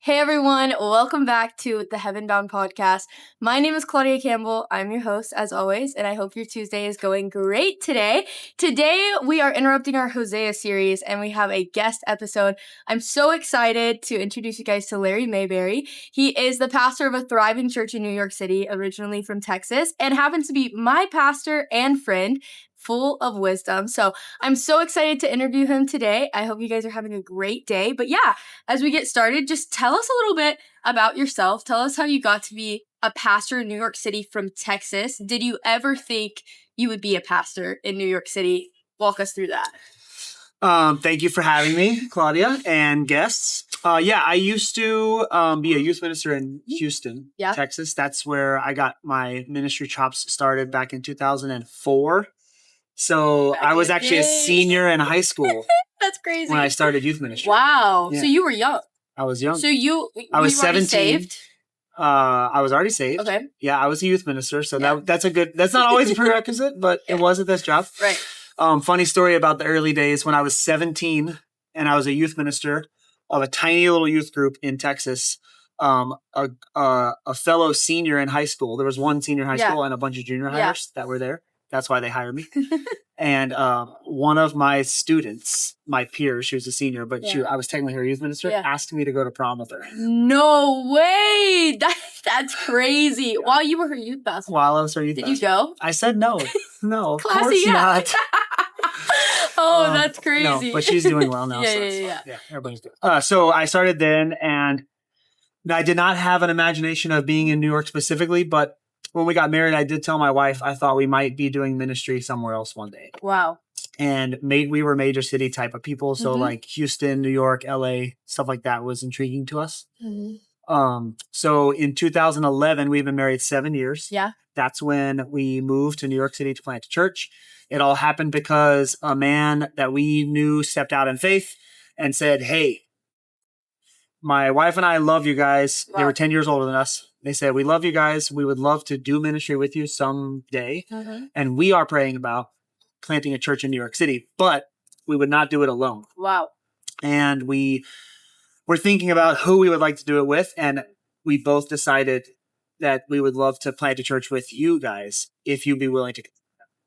Hey everyone, welcome back to the Heaven Bound podcast. My name is Claudia Campbell. I'm your host as always, and I hope your Tuesday is going great today. Today we are interrupting our Hosea series and we have a guest episode. I'm so excited to introduce you guys to Larry Mayberry. He is the pastor of a thriving church in New York City, originally from Texas, and happens to be my pastor and friend, full of wisdom. So I'm so excited to interview him today. I hope you guys are having a great day. But yeah, as we get started, just tell us a little bit about yourself. Tell us how you got to be a pastor in New York City from Texas. Did you ever think you would be a pastor in New York City? Walk us through that. Thank you for having me, Claudia, and guests. I used to be a youth minister in Houston, Texas. That's where I got my ministry chops started back in 2004. So I was actually a senior in high school. That's crazy. When I started youth ministry. Wow. Yeah. So you were young. I was young. So I was 17. Saved? I was already saved. Okay. Yeah, I was a youth minister. So that's not always a prerequisite, but it was at this job. Right. Funny story about the early days when I was 17 and I was a youth minister of a tiny little youth group in Texas. A fellow senior in high school. There was one senior in high school and a bunch of junior hires that were there. That's why they hired me. And one of my students, my peer, she was a senior, but I was technically her youth minister, asked me to go to prom with her. No way! That's crazy. Yeah. While you were her youth pastor. While I was her youth pastor. Did you go? I said no. No, of Classy, course not. Oh, that's crazy. No, but she's doing well now. Yeah, everybody's doing so I started then, and I did not have an imagination of being in New York specifically, but when we got married, I did tell my wife I thought we might be doing ministry somewhere else one day. Wow. And we were major city type of people. So like Houston, New York, LA, stuff like that was intriguing to us. Mm-hmm. So in 2011, we've been married 7 years. Yeah. That's when we moved to New York City to plant a church. It all happened because a man that we knew stepped out in faith and said, "Hey, my wife and I love you guys." Wow. They were 10 years older than us. They said, "We love you guys. We would love to do ministry with you someday." Mm-hmm. And we are praying about planting a church in New York City, but we would not do it alone. Wow. And we were thinking about who we would like to do it with. And we both decided that we would love to plant a church with you guys if you'd be willing to.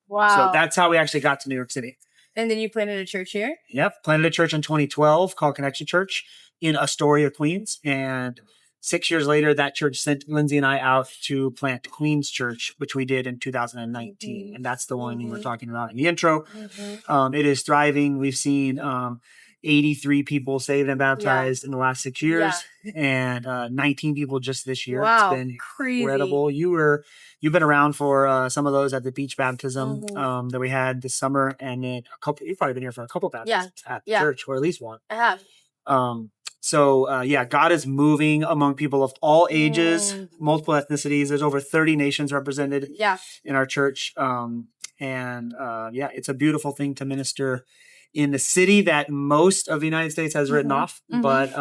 Wow. So that's how we actually got to New York City. And then you planted a church here? Yep. Planted a church in 2012 called Connection Church in Astoria, Queens. And 6 years later, that church sent Lindsay and I out to plant Queens Church, which we did in 2019. Mm-hmm. And that's the one you were talking about in the intro. Mm-hmm. It is thriving. We've seen 83 people saved and baptized in the last 6 years and 19 people just this year. Wow, it's been crazy. Incredible. You've been around for some of those at the beach baptism that we had this summer. And then you've probably been here for a couple baptisms at the church, or at least one. I have. So God is moving among people of all ages, multiple ethnicities. There's over 30 nations represented in our church. It's a beautiful thing to minister in the city that most of the United States has written off. Mm-hmm. But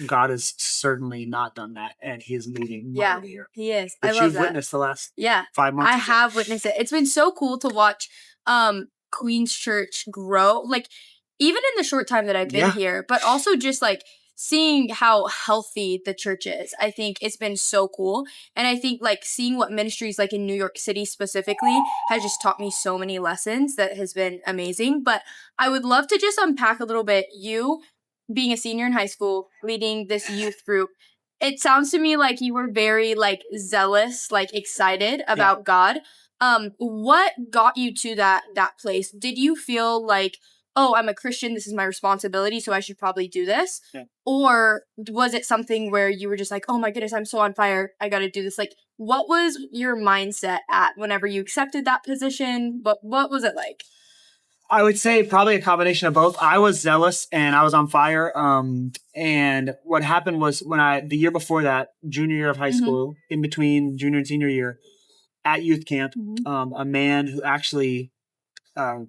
God has certainly not done that. And he is moving here. He is. Which I love you've that. witnessed the last 5 months. I have witnessed it. It's been so cool to watch Queens Church grow. Like, even in the short time that I've been here, but also just like seeing how healthy the church is. I think it's been so cool. And I think like seeing what ministries like in New York City specifically has just taught me so many lessons that has been amazing. But I would love to just unpack a little bit. You being a senior in high school, leading this youth group, it sounds to me like you were very like zealous, like excited about God. What got you to that place? Did you feel like, oh, I'm a Christian, this is my responsibility, so I should probably do this? Yeah. Or was it something where you were just like, oh my goodness, I'm so on fire, I gotta do this? Like, what was your mindset at whenever you accepted that position? But what was it like? I would say probably a combination of both. I was zealous and I was on fire. And what happened was the year before that, junior year of high school, in between junior and senior year, at youth camp, a man who actually I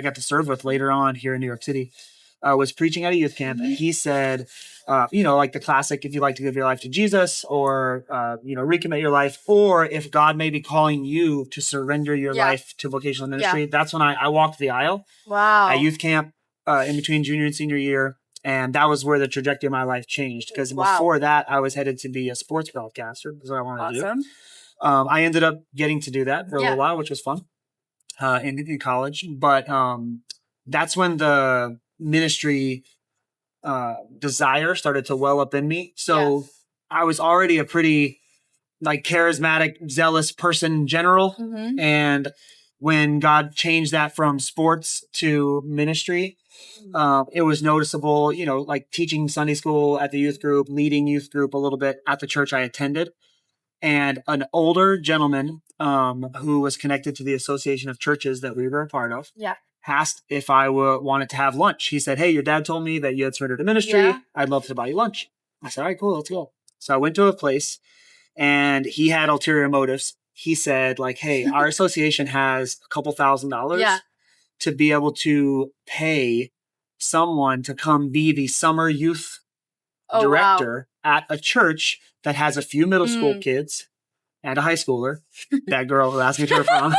got to serve with later on here in New York City, was preaching at a youth camp. And he said, like the classic, if you'd like to give your life to Jesus or, recommit your life, or if God may be calling you to surrender your life to vocational ministry. That's when I walked the aisle at youth camp in between junior and senior year. And that was where the trajectory of my life changed. Because before that, I was headed to be a sports broadcaster. That's what I wanted to do. I ended up getting to do that for a little while, which was fun in college. But that's when the ministry desire started to well up in me. So I was already a pretty like charismatic, zealous person in general. And when God changed that from sports to ministry, it was noticeable, you know, like teaching Sunday school at the youth group, leading youth group a little bit at the church I attended. And an older gentleman who was connected to the association of churches that we were a part of asked if I wanted to have lunch. He said, hey, your dad told me that you had surrendered to ministry. I'd love to buy you lunch. I said, all right, cool, let's go. So I went to a place and he had ulterior motives. He said, like, hey, our association has a couple $1,000 to be able to pay someone to come be the summer youth director at a church that has a few middle school kids and a high schooler. That girl who asked me to her prom.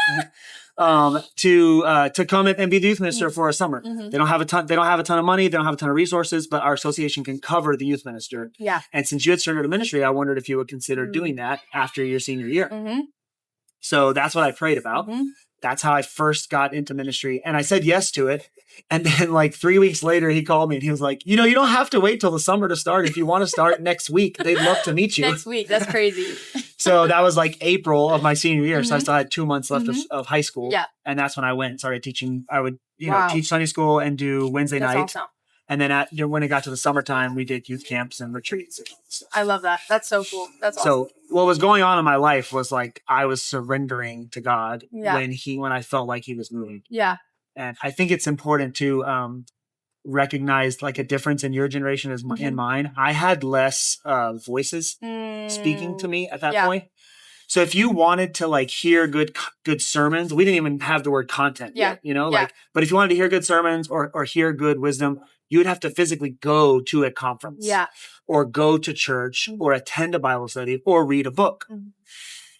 To come and be the youth minister for a summer. They don't have a ton of money, they don't have a ton of resources, but our association can cover the youth minister. And since you had started a ministry, I wondered if you would consider doing that after your senior year. So that's what I prayed about. That's how I first got into ministry. And I said yes to it. And then like 3 weeks later, he called me and he was like, you know, you don't have to wait till the summer to start. If you want to start next week, they'd love to meet you. Next week. That's crazy. So that was like April of my senior year. So I still had 2 months left of high school. And that's when I went and started teaching. I would, you know, teach Sunday school and do Wednesday night. Awesome. And then when it got to the summertime, we did youth camps and retreats. I love that. That's so cool. That's awesome. So what was going on in my life was like I was surrendering to God when I felt like he was moving. And I think it's important to recognize like a difference in your generation as in mine. I had less voices speaking to me at that point. So if you wanted to like hear good sermons, we didn't even have the word content yet, you know, like, but if you wanted to hear good sermons or hear good wisdom, you would have to physically go to a conference or go to church or attend a Bible study or read a book.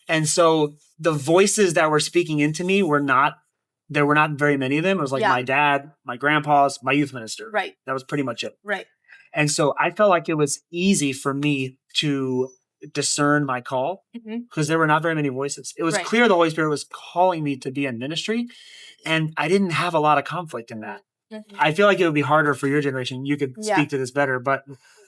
And so the voices that were speaking into me there were not very many of them. It was like my dad, my grandpa's, my youth minister. That was pretty much it. And so I felt like it was easy for me to discern my call because there were not very many voices. It was clear the Holy Spirit was calling me to be in ministry, and I didn't have a lot of conflict in that. I feel like it would be harder for your generation. You could speak to this better, but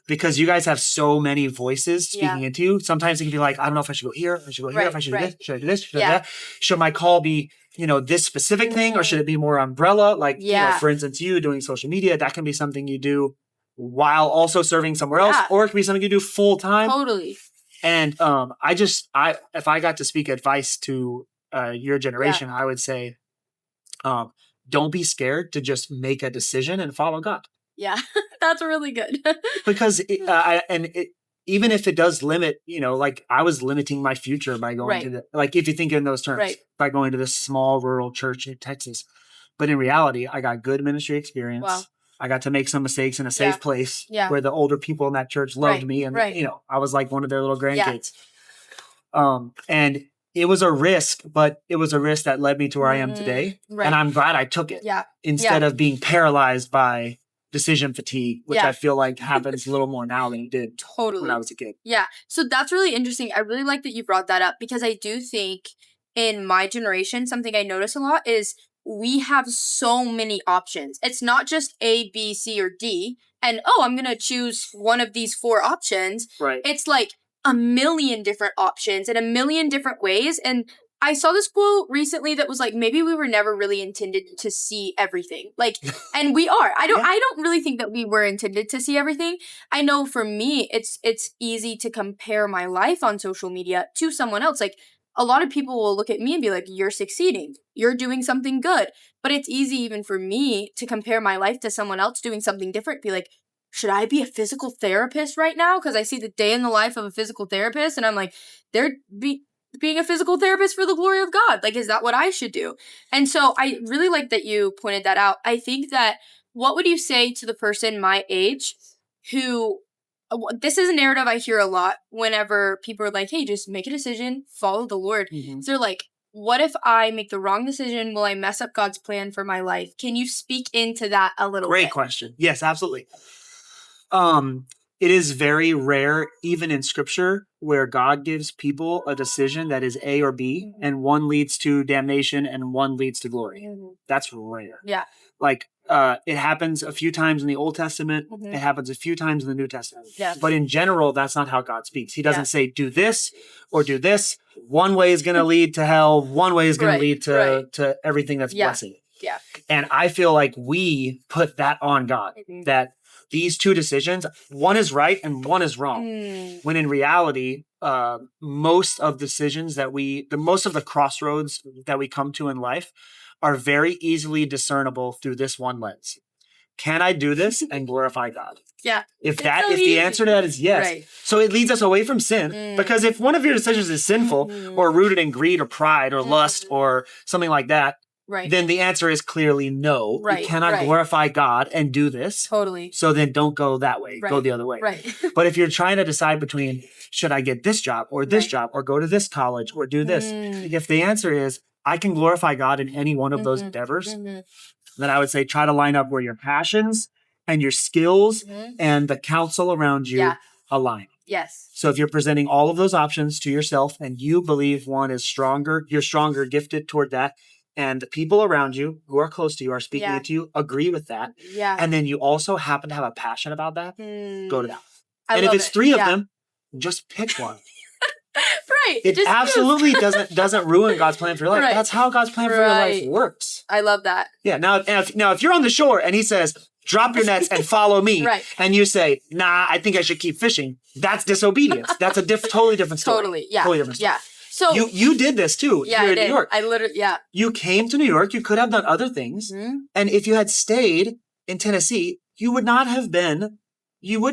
because you guys have so many voices speaking into you, sometimes it can be like, I don't know if I should go here, I should go here, if I should do this, should I do this, should I do that? Should my call be, you know, this specific thing, or should it be more umbrella? Like, you know, for instance, you doing social media, that can be something you do while also serving somewhere else, or it can be something you do full time. Totally. And if I got to speak advice to your generation, I would say, don't be scared to just make a decision and follow God. Yeah, that's really good. Because even if it does limit, you know, like I was limiting my future by going to like if you think in those terms, by going to this small rural church in Texas. But in reality, I got good ministry experience. Wow. I got to make some mistakes in a safe place where the older people in that church loved me. And, you know, I was like one of their little grandkids. And it was a risk, but it was a risk that led me to where I am today. And I'm glad I took it instead of being paralyzed by decision fatigue, which I feel like happens a little more now than it did when I was a kid. Yeah. So that's really interesting. I really like that you brought that up because I do think in my generation, something I notice a lot is we have so many options. It's not just A, B, C, or D. And, I'm going to choose one of these 4 options. It's like a million different options in a million different ways. And I saw this quote recently that was like, maybe we were never really intended to see everything. Like, and we are. I don't really think that we were intended to see everything. I know for me, it's easy to compare my life on social media to someone else. Like, a lot of people will look at me and be like, you're succeeding. You're doing something good. But it's easy even for me to compare my life to someone else doing something different. Be like, should I be a physical therapist right now? Because I see the day in the life of a physical therapist and I'm like, they're being a physical therapist for the glory of God. Like, is that what I should do? And so I really like that you pointed that out. I think that what would you say to the person my age who, this is a narrative I hear a lot whenever people are like, hey, just make a decision, follow the Lord. So they're like, what if I make the wrong decision? Will I mess up God's plan for my life? Can you speak into that a little bit? Great question. Yes, absolutely. It is very rare, even in scripture, where God gives people a decision that is A or B, and one leads to damnation and one leads to glory. That's rare. Yeah. Like, it happens a few times in the Old Testament. It happens a few times in the New Testament. Yeah. But in general, that's not how God speaks. He doesn't say, do this or do this. One way is going to lead to hell. One way is going to lead to everything that's blessing. Yeah. And I feel like we put that on God, that these two decisions, one is right and one is wrong. When in reality, most of decisions most of the crossroads that we come to in life are very easily discernible through this one lens. Can I do this and glorify God? Yeah. If the answer to that is yes, so it leads us away from sin. Because if one of your decisions is sinful or rooted in greed or pride or lust or something like that, then the answer is clearly no. You cannot glorify God and do this. Totally. So then don't go that way. Go the other way. But if you're trying to decide between should I get this job or this job or go to this college or do this, if the answer is I can glorify God in any one of those endeavors, then I would say try to line up where your passions and your skills and the counsel around you align. Yes. So if you're presenting all of those options to yourself and you believe one is stronger, you're stronger, gifted toward that, and the people around you who are close to you are speaking it to you, agree with that. Yeah. And then you also happen to have a passion about that, go to that. And if it's 3 of them, just pick one. It absolutely doesn't ruin God's plan for your life. That's how God's plan for your life works. I love that. Yeah. Now if you're on the shore and he says, drop your nets and follow me, and you say, nah, I think I should keep fishing, that's disobedience. That's a totally different story. Totally. Yeah. Totally different story. Yeah. So you did this too here in New York. I literally, You came to New York. You could have done other things. And if you had stayed in Tennessee, you wouldn't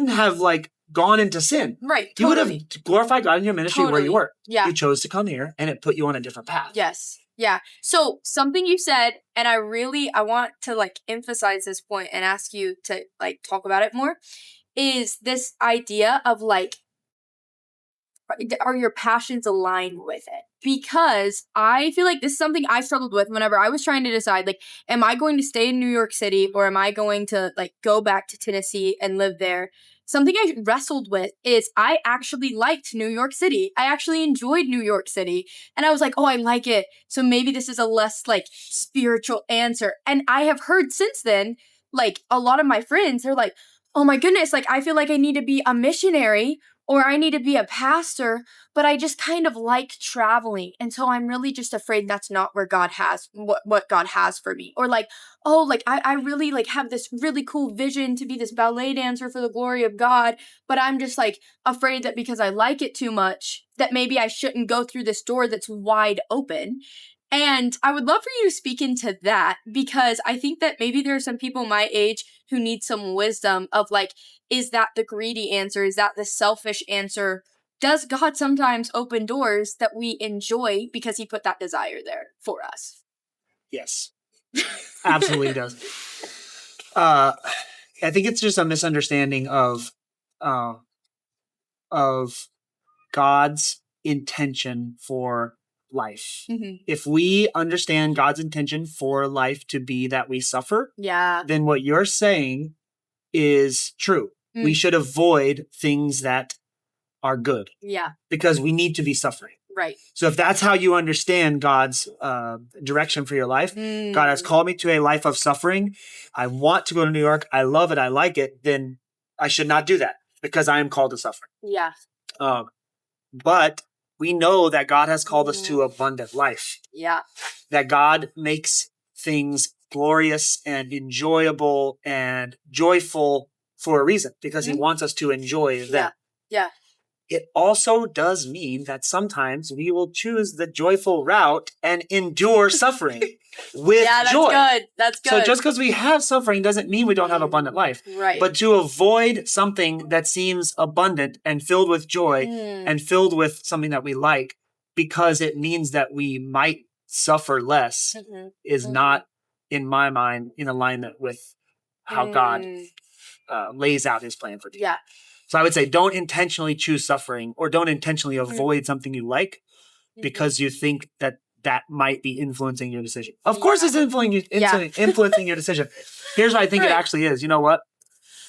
have like gone into sin. Right. You would have glorified God in your ministry where you were. Yeah. You chose to come here and it put you on a different path. Yes. Yeah. So something you said, and I want to like emphasize this point and ask you to like talk about it more, is this idea of like, are your passions aligned with it? Because I feel like this is something I struggled with whenever I was trying to decide, like, am I going to stay in New York City or am I going to like go back to Tennessee and live there? Something I wrestled with is I actually liked New York City. I actually enjoyed New York City. And I was like, oh, I like it. So maybe this is a less like spiritual answer. And I have heard since then, like a lot of my friends, they're like, oh my goodness, like I feel like I need to be a missionary or I need to be a pastor, but I just kind of like traveling. And so I'm really just afraid that's not where God has, what God has for me. Or like, oh, like I really like have this really cool vision to be this ballet dancer for the glory of God. But I'm just like afraid that because I like it too much, that maybe I shouldn't go through this door that's wide open. And I would love for you to speak into that because I think that maybe there are some people my age who need some wisdom of like, is that the greedy answer? Is that the selfish answer? Does God sometimes open doors that we enjoy because he put that desire there for us? Yes, absolutely does. I think it's just a misunderstanding of God's intention for life. If we understand God's intention for life to be that we suffer, then what you're saying is true. We should avoid things that are good. Because we need to be suffering. Right. So if that's how you understand God's direction for your life, God has called me to a life of suffering. I want to go to New York. I love it. I like it. Then I should not do that because I am called to suffer. Yeah. But we know that God has called us to abundant life. Yeah. That God makes things glorious and enjoyable and joyful for a reason because he wants us to enjoy them. Yeah. It also does mean that sometimes we will choose the joyful route and endure suffering with joy. That's good. So just because we have suffering doesn't mean we don't have abundant life. Right. But to avoid something that seems abundant and filled with joy and filled with something that we like because it means that we might suffer less is not, in my mind, in alignment with how God lays out his plan for you. Yeah. So I would say don't intentionally choose suffering or don't intentionally avoid something you like because you think that might be influencing your decision. Of course it's influencing your decision. Here's what I think it actually is. You know what?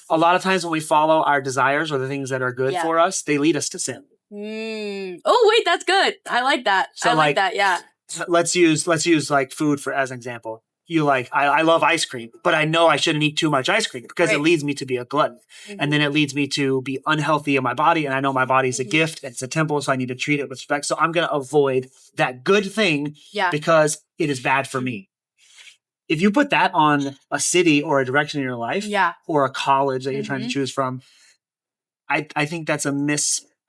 A lot of times when we follow our desires or the things that are good for us, they lead us to sin. Oh, wait, that's good. I like that. So I like that. Yeah. Let's use like food as an example. I love ice cream, but I know I shouldn't eat too much ice cream because it leads me to be a glutton. And then it leads me to be unhealthy in my body. And I know my body's a gift. It's a temple. So I need to treat it with respect. So I'm going to avoid that good thing because it is bad for me. If you put that on a city or a direction in your life or a college that you're trying to choose from, I think that's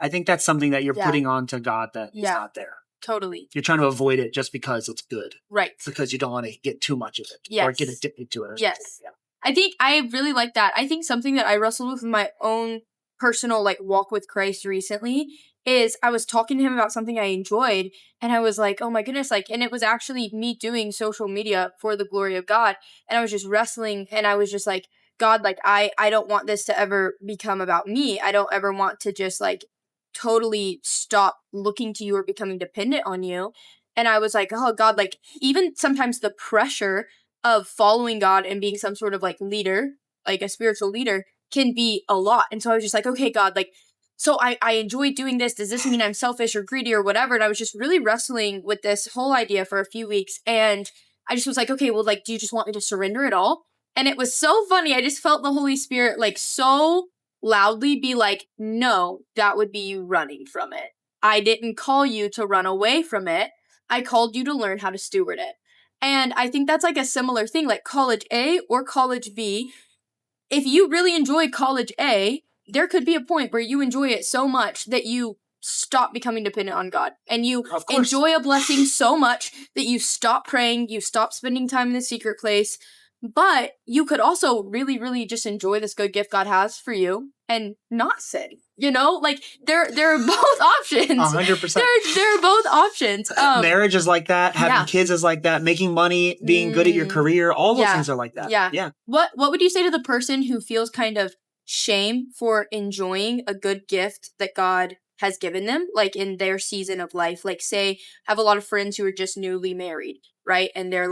I think that's something that you're putting on to God that is not there. Totally. You're trying to avoid it just because it's good. Right. Because you don't want to get too much of it or get addicted to it. Yes. Yeah. I think I really like that. I think something that I wrestled with in my own personal walk with Christ recently is I was talking to him about something I enjoyed and I was like, oh my goodness, and it was actually me doing social media for the glory of God. And I was just wrestling and I was just like, God, I don't want this to ever become about me. I don't ever want to just totally stop looking to you or becoming dependent on you. And I was like, oh God, even sometimes the pressure of following God and being some sort of leader, a spiritual leader, can be a lot. And so I was just like, okay, God, so I enjoy doing this. Does this mean I'm selfish or greedy or whatever? And I was just really wrestling with this whole idea for a few weeks. And I just was like, okay, well, do you just want me to surrender it all? And it was so funny. I just felt the Holy Spirit so loudly be like, no, that would be you running from it. I didn't call you to run away from it. I called you to learn how to steward it. And I think that's a similar thing, college A or college B. If you really enjoy college A, there could be a point where you enjoy it so much that you stop becoming dependent on God. And you enjoy a blessing so much that you stop praying, you stop spending time in the secret place. But you could also really, really just enjoy this good gift God has for you and not sin. There are both options. 100%. There are both options. Marriage is like that. Having kids is like that. Making money, being good at your career, all those things are like that. Yeah. What would you say to the person who feels kind of shame for enjoying a good gift that God has given them, in their season of life? Say, I have a lot of friends who are just newly married, right? And they're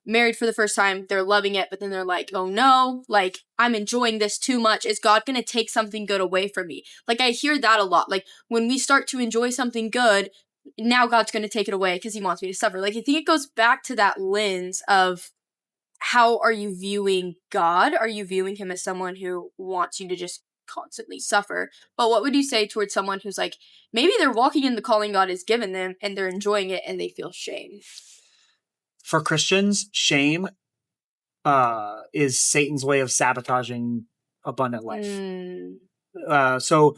married for the first time, they're loving it, but then they're like, oh no, I'm enjoying this too much. Is God going to take something good away from me? I hear that a lot. When we start to enjoy something good, now God's going to take it away because he wants me to suffer. I think it goes back to that lens of how are you viewing God? Are you viewing him as someone who wants you to just constantly suffer? But what would you say towards someone who's maybe they're walking in the calling God has given them and they're enjoying it and they feel shame? For Christians, shame is Satan's way of sabotaging abundant life. So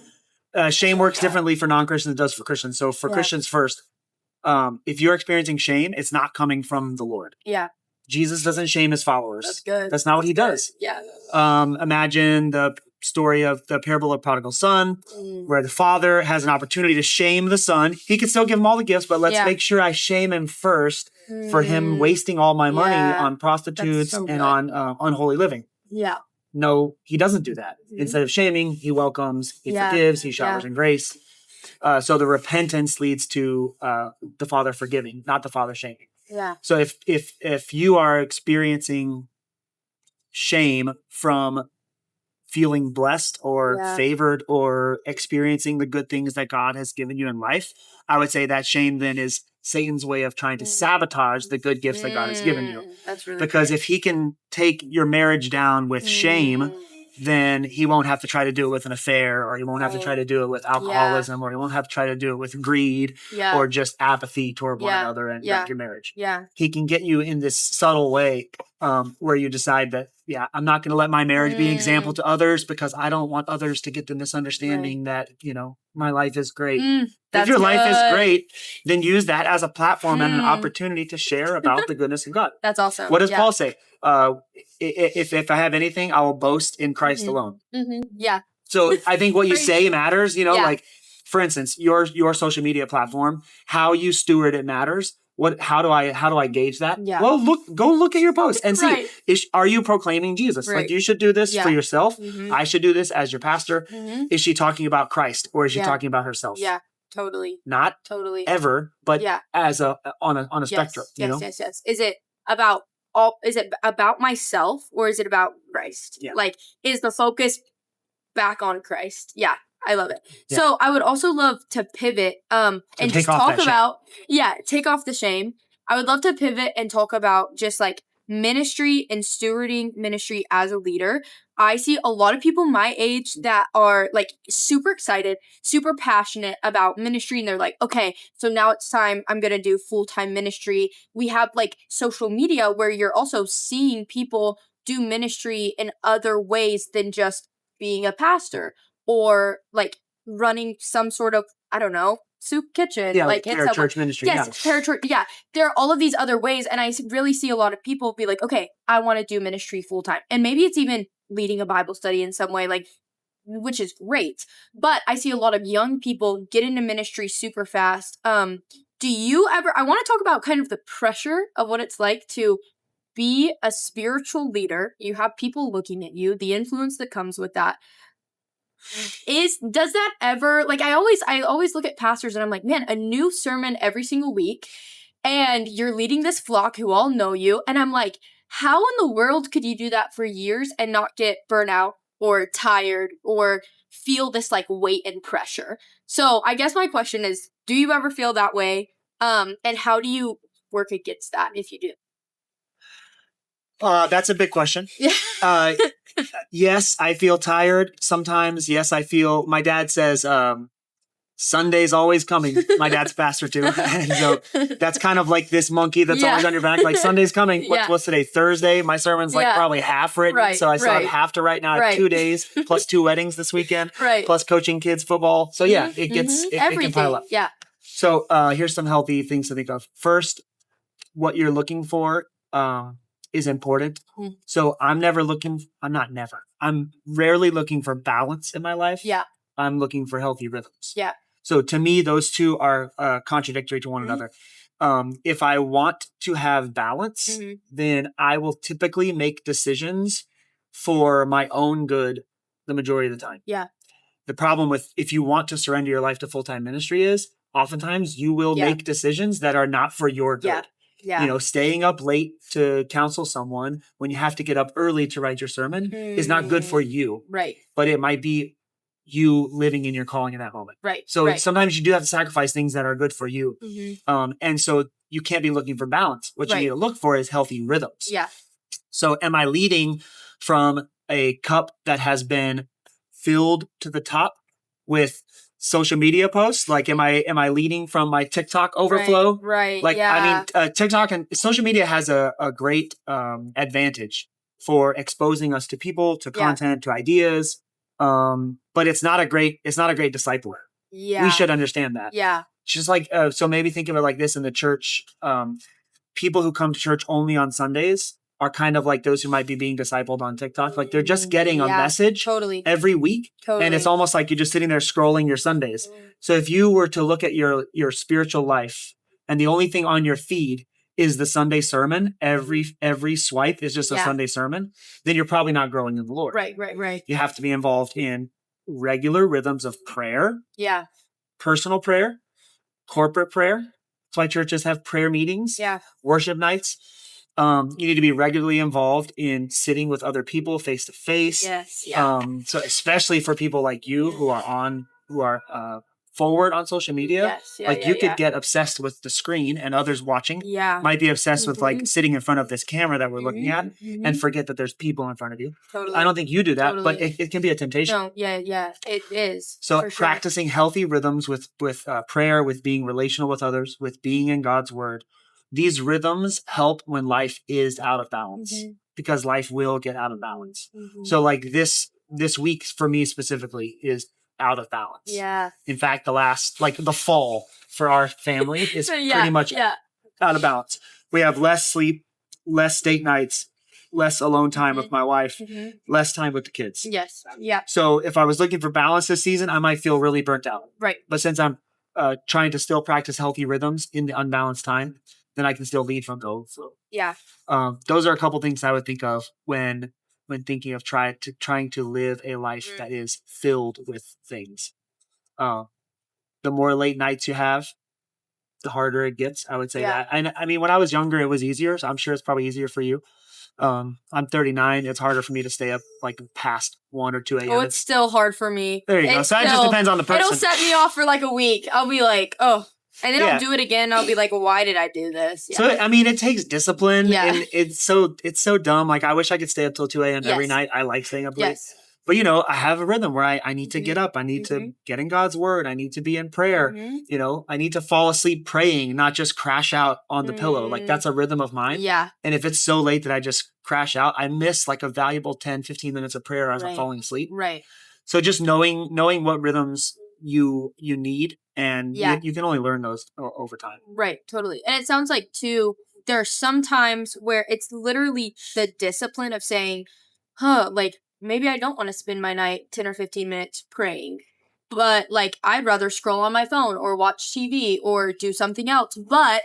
shame works differently for non-Christians than it does for Christians. So for Christians first, if you're experiencing shame, it's not coming from the Lord. Yeah. Jesus doesn't shame his followers. That's good. That's not what he does. Yeah. Imagine the story of the parable of prodigal son, where the father has an opportunity to shame the son. He could still give him all the gifts, but let's make sure I shame him first for him wasting all my money on prostitutes and on unholy living. Yeah. No, he doesn't do that. Instead of shaming, he welcomes, he forgives, he showers in grace. So the repentance leads to the father forgiving, not the father shaming. Yeah. So if you are experiencing shame from feeling blessed or favored or experiencing the good things that God has given you in life, I would say that shame then is Satan's way of trying to sabotage the good gifts that God has given you. That's really because if he can take your marriage down with shame, then he won't have to try to do it with an affair, or he won't have to try to do it with alcoholism, or he won't have to try to do it with greed or just apathy toward one another and wreck your marriage. Yeah. He can get you in this subtle way where you decide that, I'm not going to let my marriage be an example to others because I don't want others to get the misunderstanding that, my life is great. If your life is great, then use that as a platform and an opportunity to share about the goodness of God. That's awesome. What does Paul say? If I have anything, I will boast in Christ alone. Yeah. So I think what you say matters, for instance, your social media platform, how you steward it matters. How do I gauge that? Yeah. Well, go look at your post and see, are you proclaiming Jesus? Right. You should do this for yourself. I should do this as your pastor. Is she talking about Christ or is she talking about herself? Yeah, totally. Not totally ever, but as on a spectrum. Yes. Is it about about myself or is it about Christ? Yeah. Like, is the focus back on Christ? Yeah. I love it. Yeah. So I would also love to pivot and just talk about take off the shame. I would love to pivot and talk about just like ministry and stewarding ministry as a leader. I see a lot of people my age that are like super excited, super passionate about ministry, and they're like, okay, so now it's time, I'm gonna do full-time ministry. We have like social media where you're also seeing people do ministry in other ways than just being a pastor or like running some sort of, I don't know, soup kitchen. Yeah, like parachurch ministry. Yes, parachurch. Yeah, there are all of these other ways. And I really see a lot of people be like, okay, I want to do ministry full time. And maybe it's even leading a Bible study in some way, like, which is great. But I see a lot of young people get into ministry super fast. Do you ever, I want to talk about kind of the pressure of what it's like to be a spiritual leader. You have people looking at you, the influence that comes with that. Does that ever, like, I always look at pastors and I'm like, man, a new sermon every single week and you're leading this flock who all know you. And I'm like, how in the world could you do that for years and not get burnout or tired or feel this like weight and pressure? So I guess my question is, do you ever feel that way? And how do you work against that if you do? That's a big question. Yes, I feel tired sometimes. Yes, I feel, my dad says, Sunday's always coming. My dad's pastor too. And so that's kind of like this monkey that's always on your back. Like, Sunday's coming. What's today? Thursday. My sermon's like probably half written. Right, so I still have half to write now. I have 2 days plus 2 weddings this weekend. Plus coaching kids football. So yeah, it can pile up. Yeah. So here's some healthy things to think of. First, what you're looking for is important. So I'm rarely looking for balance in my life. Yeah. I'm looking for healthy rhythms. Yeah. So to me, those two are contradictory to one another. If I want to have balance, then I will typically make decisions for my own good the majority of the time. Yeah. The problem with if you want to surrender your life to full-time ministry is oftentimes you will make decisions that are not for your good. Yeah. Yeah. You know, staying up late to counsel someone when you have to get up early to write your sermon is not good for you. Right. But it might be you living in your calling in that moment. Right. So sometimes you do have to sacrifice things that are good for you. And so you can't be looking for balance. What you need to look for is healthy rhythms. Yeah. So am I leading from a cup that has been filled to the top with social media posts? Like, am I leading from my TikTok overflow? Right. Like, I mean, TikTok and social media has a great advantage for exposing us to people, to content, to ideas. But it's not a great discipler. Yeah. We should understand that. Yeah. It's just like, so maybe think of it like this in the church. People who come to church only on Sundays are kind of like those who might be being discipled on TikTok. Like, they're just getting a message every week. And it's almost like you're just sitting there scrolling your Sundays. So if you were to look at your spiritual life and the only thing on your feed is the Sunday sermon, every swipe is just a Sunday sermon, then you're probably not growing in the Lord. Right. You have to be involved in regular rhythms of prayer. Yeah. Personal prayer, corporate prayer. That's why churches have prayer meetings. Yeah. Worship nights. You need to be regularly involved in sitting with other people face to face. Yes. Yeah. So especially for people like you who are forward on social media, you could get obsessed with the screen and others watching. Yeah. Might be obsessed with like sitting in front of this camera that we're looking at and forget that there's people in front of you. Totally. I don't think you do that, but it can be a temptation. No, yeah, it is. So practicing healthy rhythms with prayer, with being relational with others, with being in God's word. These rhythms help when life is out of balance because life will get out of balance. So like this week for me specifically is out of balance. Yeah. In fact, the fall for our family is pretty much out of balance. We have less sleep, less date nights, less alone time with my wife, less time with the kids. Yes. Yeah. So if I was looking for balance this season, I might feel really burnt out. Right. But since I'm trying to still practice healthy rhythms in the unbalanced time, then I can still lead from those. So, those are a couple things I would think of when thinking of trying to live a life that is filled with things. The more late nights you have, the harder it gets. I would say that. And I mean, when I was younger, it was easier. So I'm sure it's probably easier for you. I'm 39. It's harder for me to stay up like past 1 or 2 a.m. Oh, it's still hard for me. There you go. So that just depends on the person. It'll set me off for like a week. I'll be like, oh. And then I'll do it again. I'll be like, why did I do this? Yeah. So, I mean, it takes discipline. And it's so dumb. Like, I wish I could stay up till 2 a.m. every night. I like staying up late. But, you know, I have a rhythm where I need to get up. I need to get in God's word. I need to be in prayer. You know, I need to fall asleep praying, not just crash out on the pillow. Like, that's a rhythm of mine. Yeah. And if it's so late that I just crash out, I miss like a valuable 10, 15 minutes of prayer as I'm falling asleep. Right. So just knowing what rhythms you need, and you can only learn those over time. Right, totally. And it sounds like, too, there are some times where it's literally the discipline of saying, like, maybe I don't want to spend my night 10 or 15 minutes praying, but, like, I'd rather scroll on my phone or watch TV or do something else. But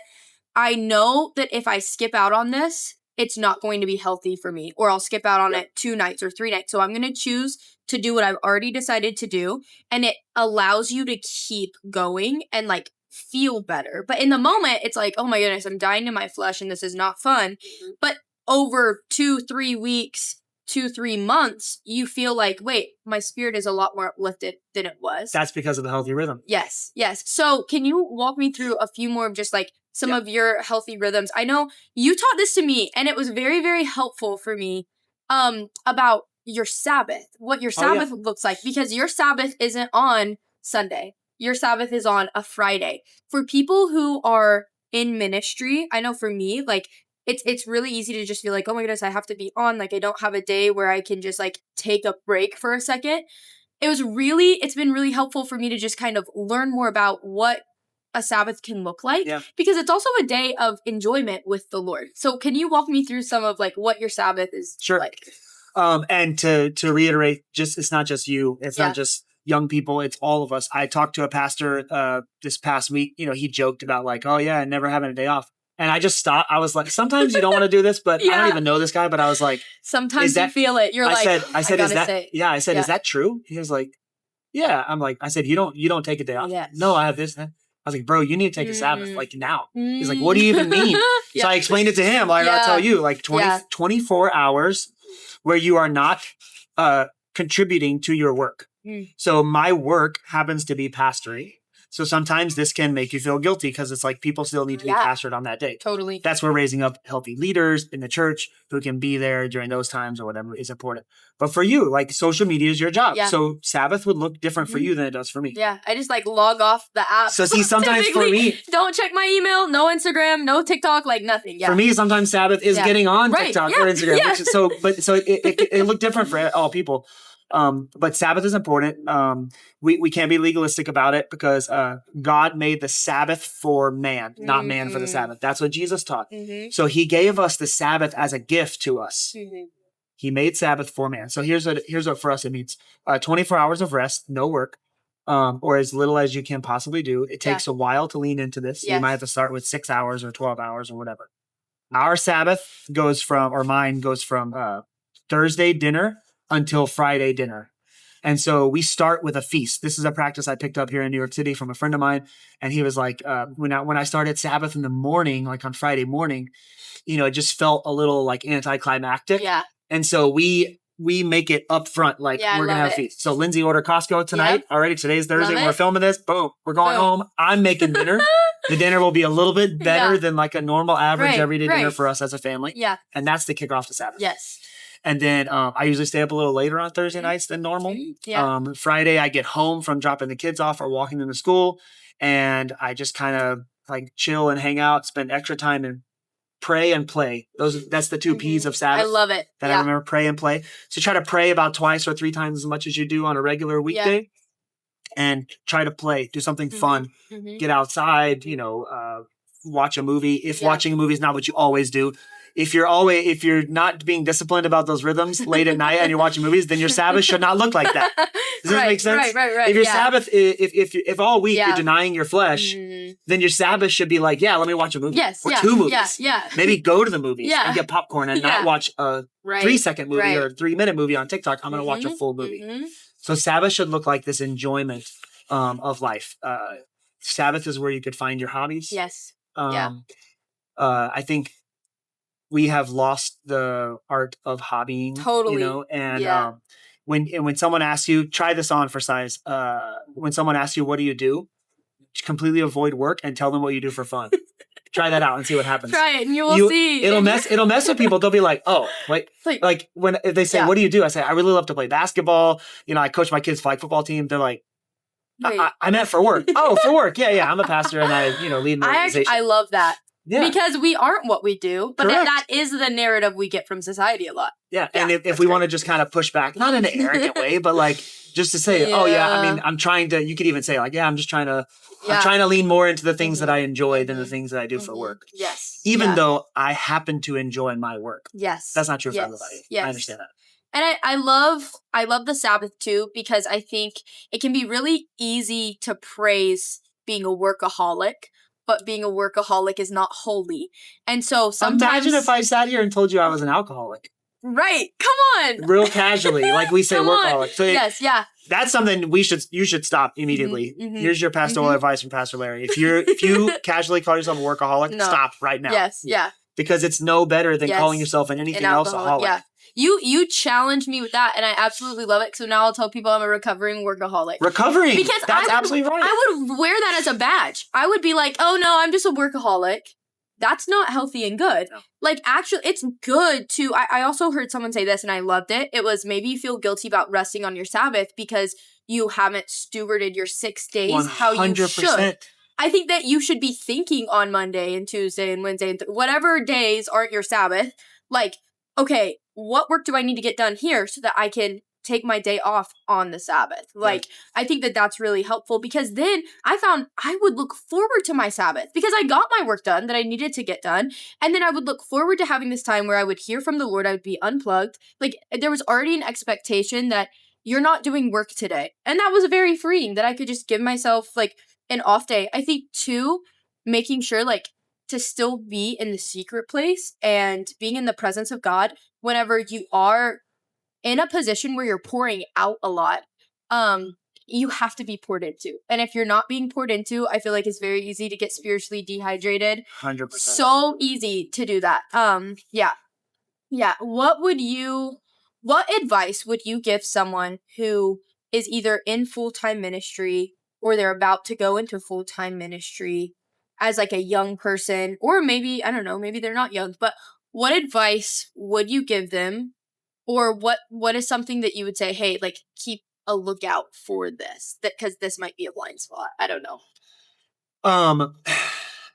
I know that if I skip out on this, it's not going to be healthy for me, or I'll skip out on it 2 nights or 3 nights. So I'm going to choose to do what I've already decided to do. And it allows you to keep going and like feel better. But in the moment, it's like, oh my goodness, I'm dying to my flesh and this is not fun. But over 2-3 weeks, 2-3 months, you feel like, wait, my spirit is a lot more uplifted than it was. That's because of the healthy rhythm. Yes. So can you walk me through a few more of just like some of your healthy rhythms? I know you taught this to me and it was very, very helpful for me about your Sabbath, what your Sabbath looks like, because your Sabbath isn't on Sunday. Your Sabbath is on a Friday. For people who are in ministry, I know for me, like, it's really easy to just feel like, oh my goodness, I have to be on. Like, I don't have a day where I can just like take a break for a second. It's been really helpful for me to just kind of learn more about what a Sabbath can look like, because it's also a day of enjoyment with the Lord. So can you walk me through some of like what your Sabbath is like? And to reiterate, it's not just you. It's not just young people. It's all of us. I talked to a pastor this past week. You know, he joked about like, oh yeah, never having a day off. And I just stopped. I was like, sometimes you don't want to do this, but I don't even know this guy. But I was like, sometimes you feel it. You're I said, is that true? He was like, yeah. I'm like, I said, you don't take a day off. Yes. No, I have this. I was like, bro, you need to take a Sabbath like now. He's like, what do you even mean? So I explained it to him. Like, I'll tell you, like 24 hours where you are not contributing to your work. So my work happens to be pastoring. So sometimes this can make you feel guilty because it's like people still need to be pastored on that day. Totally. That's where raising up healthy leaders in the church who can be there during those times or whatever is important. But for you, like social media is your job. Yeah. So Sabbath would look different for you than it does for me. Yeah. I just like log off the app. So see, sometimes for me, don't check my email, no Instagram, no TikTok, like nothing. Yeah. For me, sometimes Sabbath is getting on TikTok or Instagram. Which is so it looked different for all people. But Sabbath is important. We can't be legalistic about it because God made the Sabbath for man, not man for the Sabbath. That's what Jesus taught. So he gave us the Sabbath as a gift to us. He made Sabbath for man. So here's what for us it means. 24 hours of rest, no work, or as little as you can possibly do. It takes a while to lean into this. You might have to start with 6 hours or 12 hours or whatever. Our Sabbath mine goes from Thursday dinner until Friday dinner. And so we start with a feast. This is a practice I picked up here in New York City from a friend of mine. And he was like, when I started Sabbath in the morning, like on Friday morning, you know, it just felt a little like anticlimactic. Yeah. And so we make it up front, like we're going to have a feast. So Lindsay ordered Costco tonight. Already today's Thursday. We're filming this. Boom. We're going home. I'm making dinner. The dinner will be a little bit better than like a normal average everyday dinner for us as a family. Yeah. And that's the kickoff to Sabbath. Yes. And then I usually stay up a little later on Thursday nights than normal. Yeah. Friday, I get home from dropping the kids off or walking them to school. And I just kind of like chill and hang out, spend extra time and pray and play. That's the 2 P's of Sabbath. I love it. That I remember, pray and play. So try to pray about 2 or 3 times as much as you do on a regular weekday. And try to play, do something fun, get outside, you know, watch a movie. If watching a movie is not what you always do. If you're not being disciplined about those rhythms late at night and you're watching movies, then your Sabbath should not look like that. Does that make sense? Right. If your Sabbath, if all week you're denying your flesh, then your Sabbath should be like, let me watch a movie. Yes. Or 2 movies. Maybe go to the movies and get popcorn and not watch a 3-second movie or a 3-minute movie on TikTok. I'm going to watch a full movie. So Sabbath should look like this enjoyment of life. Sabbath is where you could find your hobbies. Yes. I think we have lost the art of hobbying. Totally. And when someone asks you, try this on for size. When someone asks you, what do you do? Completely avoid work and tell them what you do for fun. Try that out and see what happens. Try it and you will see. It'll mess with people. They'll be like, oh, wait. Like if they say, what do you do? I say, I really love to play basketball. I coach my kids' flag football team. They're like, I meant for work. Oh, for work. Yeah. I'm a pastor and I, lead an organization. I love that. Yeah. Because we aren't what we do, but that is the narrative we get from society a lot. Yeah. And if we want to just kind of push back, not in an arrogant way, but like just to say, I'm trying to, you could even say like, I'm just trying to, I'm trying to lean more into the things that I enjoy than the things that I do for work. Yes. Even though I happen to enjoy my work. Yes. That's not true for everybody. Yes. I understand that. And I love the Sabbath too, because I think it can be really easy to praise being a workaholic, but being a workaholic is not holy. And so sometimes... Imagine if I sat here and told you I was an alcoholic. Right. Come on. Real casually, like we say workaholic. So yes, yeah. That's something you should stop immediately. Here's your pastoral advice from Pastor Larry. If you casually call yourself a workaholic, stop right now. Yes, yeah. Because it's no better than calling yourself anything else a holic. Yeah. You challenged me with that, and I absolutely love it. So now I'll tell people I'm a recovering workaholic. Recovering? Because that's absolutely right. I would wear that as a badge. I would be like, oh no, I'm just a workaholic. That's not healthy and good. No. Like, actually, it's good to... I also heard someone say this, and I loved it. It was, maybe you feel guilty about resting on your Sabbath because you haven't stewarded your 6 days 100%. How you should. I think that you should be thinking on Monday and Tuesday and Wednesday and whatever days aren't your Sabbath, like, okay, what work do I need to get done here so that I can take my day off on the Sabbath? Like, I think that that's really helpful, because then I found I would look forward to my Sabbath because I got my work done that I needed to get done. And then I would look forward to having this time where I would hear from the Lord. I would be unplugged. Like, there was already an expectation that you're not doing work today. And that was very freeing, that I could just give myself like an off day. I think too, making sure like to still be in the secret place and being in the presence of God whenever you are in a position where you're pouring out a lot, you have to be poured into. And if you're not being poured into, I feel like it's very easy to get spiritually dehydrated. 100%. So easy to do that. Yeah. What advice would you give someone who is either in full-time ministry or they're about to go into full-time ministry as like a young person, or maybe, I don't know, maybe they're not young, but what advice would you give them? Or what is something that you would say, hey, like, keep a lookout for this, because this might be a blind spot? I don't know.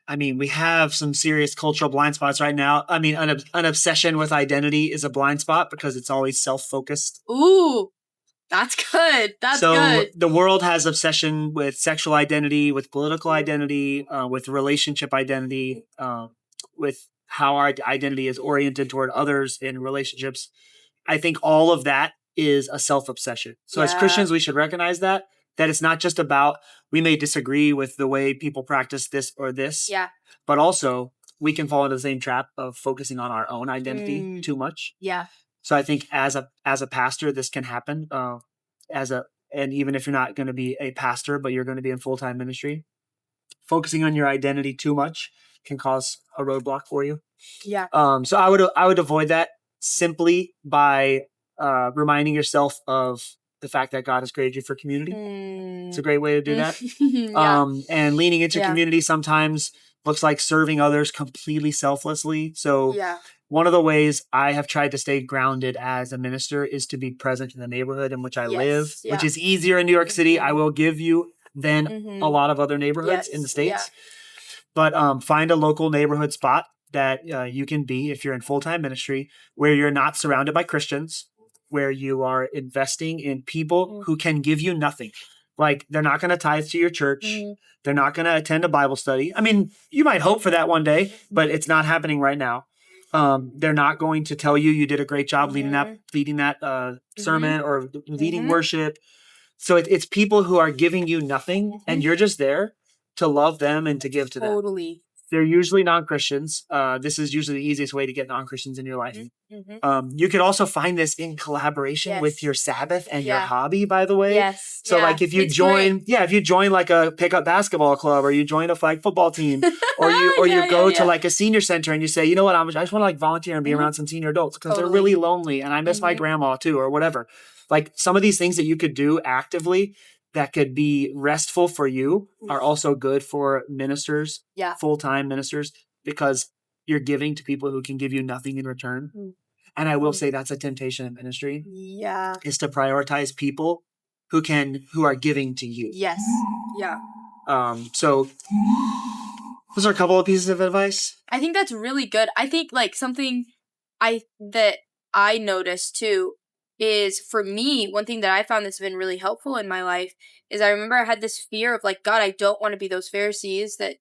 I mean, we have some serious cultural blind spots right now. I mean, an obsession with identity is a blind spot because it's always self-focused. Ooh, that's good. That's good. So the world has obsession with sexual identity, with political identity, with relationship identity, with how our identity is oriented toward others in relationships. I think all of that is a self-obsession. So as Christians, we should recognize that it's not just about, we may disagree with the way people practice this or this, but also we can fall into the same trap of focusing on our own identity too much. Yeah. So I think as a pastor, this can happen. And even if you're not going to be a pastor, but you're going to be in full-time ministry, focusing on your identity too much can cause a roadblock for you. Yeah. So I would avoid that simply by reminding yourself of the fact that God has created you for community. It's a great way to do that. And leaning into community sometimes looks like serving others completely selflessly. So one of the ways I have tried to stay grounded as a minister is to be present in the neighborhood in which I live, which is easier in New York City, I will give you, than a lot of other neighborhoods in the States. But find a local neighborhood spot that you can be if you're in full-time ministry, where you're not surrounded by Christians, where you are investing in people who can give you nothing. Like, they're not going to tithe to your church. They're not going to attend a Bible study. I mean, you might hope for that one day, but it's not happening right now. They're not going to tell you did a great job leading that sermon or leading worship. So it's people who are giving you nothing, and you're just there to love them and to give to them. Totally. they're usually non-Christians. This is usually the easiest way to get non-Christians in your life. You could also find this in collaboration with your Sabbath and your hobby, by the way. Yes. So like if you join, if you join like a pickup basketball club, or you join a flag football team, or you go to like a senior center and you say, you know what, I just want to like volunteer and be around some senior adults because they're really lonely and I miss my grandma too, or whatever. Like some of these things that you could do actively that could be restful for you are also good for ministers, full-time ministers, because you're giving to people who can give you nothing in return. And I will say that's a temptation in ministry. Yeah. Is to prioritize people who are giving to you. Yes. Yeah. So those are a couple of pieces of advice. I think that's really good. I think like something that I noticed too is, for me, one thing that I found that's been really helpful in my life is I remember I had this fear of like, God, I don't want to be those Pharisees that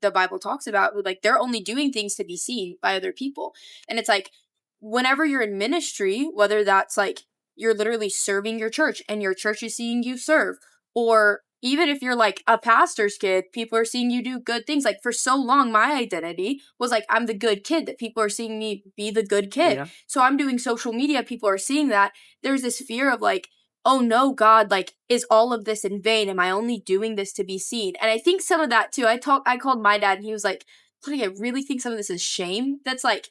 the Bible talks about, who like they're only doing things to be seen by other people. And it's like, whenever you're in ministry, whether that's like you're literally serving your church and your church is seeing you serve, or even if you're like a pastor's kid, people are seeing you do good things. Like for so long, my identity was like, I'm the good kid, that people are seeing me be the good kid. Yeah. So I'm doing social media, people are seeing that. There's this fear of like, oh no, God, like, is all of this in vain? Am I only doing this to be seen? And I think some of that too, I called my dad and he was like, Claudia, I really think some of this is shame that's like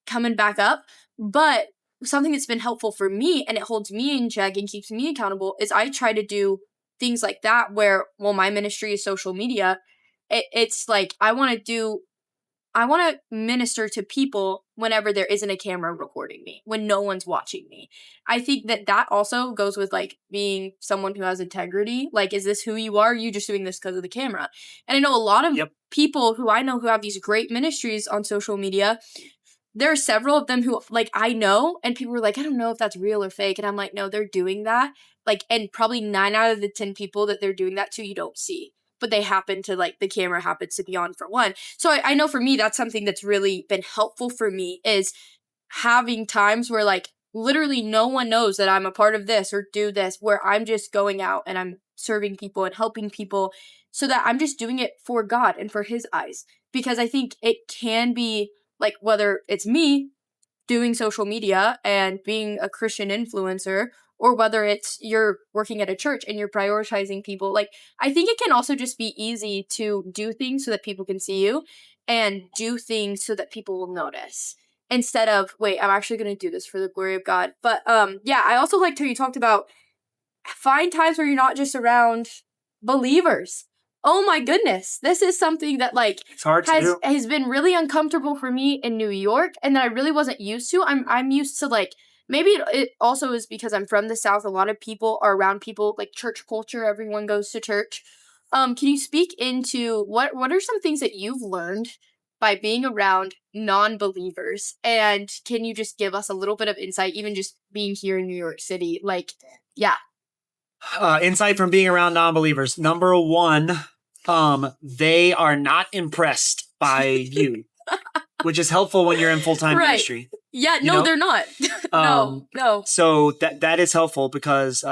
coming back up. But something that's been helpful for me, and it holds me in check and keeps me accountable, is I try to do things like that where, well, my ministry is social media. It's like, I want to minister to people whenever there isn't a camera recording me, when no one's watching me. I think that also goes with like being someone who has integrity. Like, is this who you are? Or are you just doing this because of the camera? And I know a lot of people who I know who have these great ministries on social media. There are several of them who like I know, and people were like, I don't know if that's real or fake. And I'm like, no, they're doing that. Like, and probably 9 out of the 10 people that they're doing that to, you don't see. But they happen to like, the camera happens to be on for one. So I know for me, that's something that's really been helpful for me, is having times where like literally no one knows that I'm a part of this or do this, where I'm just going out and I'm serving people and helping people, so that I'm just doing it for God and for his eyes. Because I think it can be like, whether it's me doing social media and being a Christian influencer, or whether it's you're working at a church and you're prioritizing people. Like, I think it can also just be easy to do things so that people can see you, and do things so that people will notice, instead of, wait, I'm actually going to do this for the glory of God. But yeah, I also liked how you talked about find times where you're not just around believers. Oh my goodness. This is something that like it's hard to do. Has been really uncomfortable for me in New York, and that I really wasn't used to. I'm used to like, maybe it also is because I'm from the South. A lot of people are around people, like church culture, everyone goes to church. Can you speak into what are some things that you've learned by being around non-believers? And can you just give us a little bit of insight, even just being here in New York City? Like, yeah. Insight from being around non-believers. Number one, they are not impressed by you, which is helpful when you're in full-time ministry. Yeah, no, they're not. No. So that is helpful, because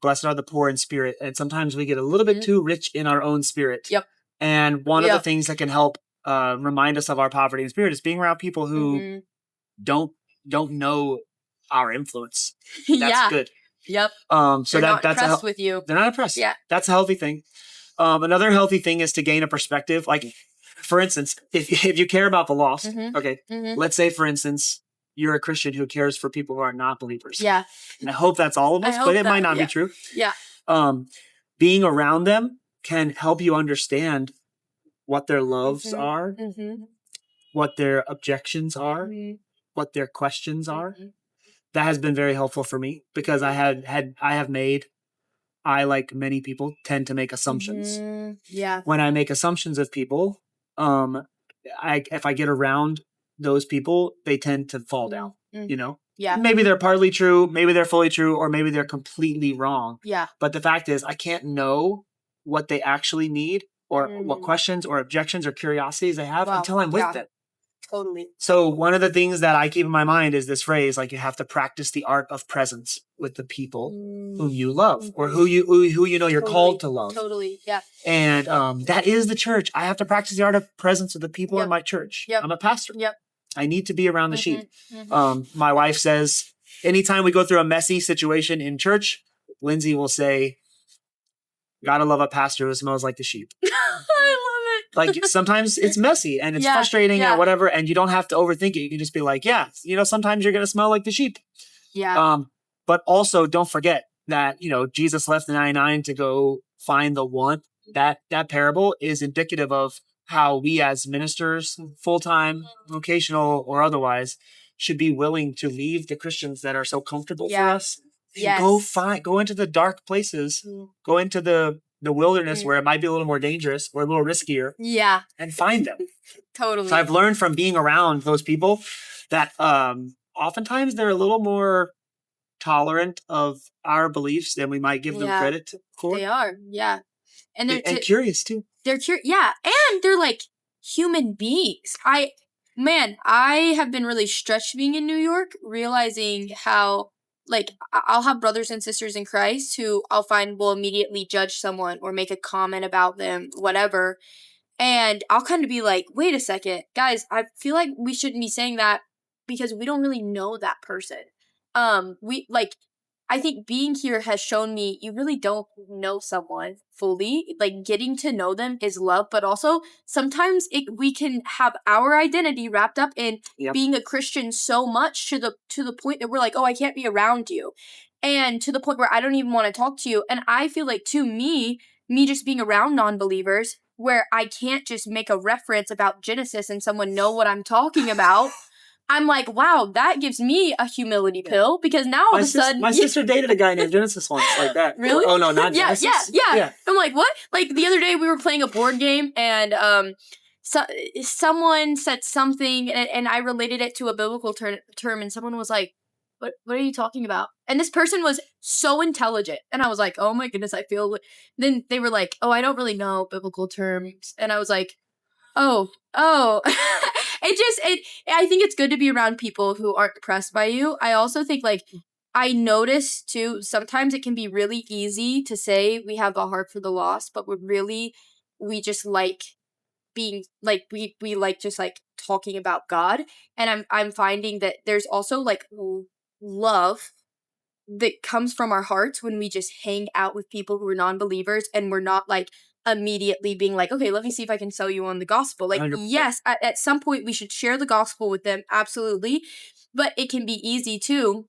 blessed are the poor in spirit, and sometimes we get a little bit too rich in our own spirit. Yep. And one of the things that can help remind us of our poverty in spirit is being around people who don't know our influence. That's good. Yep. So they're not that's impressed with you. They're not impressed. Yeah. That's a healthy thing. Another healthy thing is to gain a perspective. Like, for instance, if you care about the lost, let's say, for instance, you're a Christian who cares for people who are not believers. Yeah. And I hope that's all of us, but it might not be true. Yeah. Being around them can help you understand what their loves are, what their objections are, what their questions are. That has been very helpful for me, because I, like many people, tend to make assumptions. Yeah. When I make assumptions of people, if I get around those people, they tend to fall down, Yeah. Maybe they're partly true, maybe they're fully true, or maybe they're completely wrong. Yeah. But the fact is, I can't know what they actually need, or what questions or objections or curiosities they have until I'm with them. Totally. So one of the things that I keep in my mind is this phrase, like, you have to practice the art of presence with the people whom you love, or who you know you're called to love. Totally, yeah. And that is the church. I have to practice the art of presence with the people in my church. I'm a pastor. I need to be around the sheep. My wife says, anytime we go through a messy situation in church, Lindsay will say, gotta love a pastor who smells like the sheep. I love it. Like, sometimes it's messy and it's frustrating or whatever, and you don't have to overthink it. You can just be like, yeah, sometimes you're going to smell like the sheep. Yeah. But also don't forget that, Jesus left the 99 to go find the one. That parable is indicative of how we as ministers, full-time, vocational, or otherwise, should be willing to leave the Christians that are so comfortable for us. And go into the dark places, go into the wilderness where it might be a little more dangerous or a little riskier. Yeah. And find them. Totally. So I've learned from being around those people that oftentimes they're a little more tolerant of our beliefs than we might give them credit for. They are, yeah. And they're curious too. They're curious, yeah. And they're like human beings. I have been really stretched being in New York, realizing how, like, I'll have brothers and sisters in Christ who I'll find will immediately judge someone or make a comment about them, whatever. And I'll kind of be like, wait a second, guys, I feel like we shouldn't be saying that because we don't really know that person. I think being here has shown me you really don't know someone fully. Like, getting to know them is love, but also sometimes we can have our identity wrapped up in being a Christian so much to the point that we're like, oh, I can't be around you. And to the point where I don't even want to talk to you. And I feel like, to me just being around non-believers, where I can't just make a reference about Genesis and someone know what I'm talking about. I'm like, wow, that gives me a humility pill, because now all of a sudden... My sister dated a guy named Genesis once, like that. Really? Oh, no, not Genesis. Yeah. I'm like, what? Like, the other day we were playing a board game, and someone said something, and I related it to a biblical term, and someone was like, what are you talking about? And this person was so intelligent. And I was like, oh my goodness, I feel... Then they were like, oh, I don't really know biblical terms. And I was like, oh. I think it's good to be around people who aren't depressed by you. I also think, like, I notice too, sometimes it can be really easy to say we have a heart for the lost, but we just like being, like, we like just like talking about God. And I'm finding that there's also like love that comes from our hearts when we just hang out with people who are non-believers, and we're not like immediately being like, okay, let me see if I can sell you on the gospel. Like, 100%. Yes, at some point we should share the gospel with them, absolutely. But it can be easy too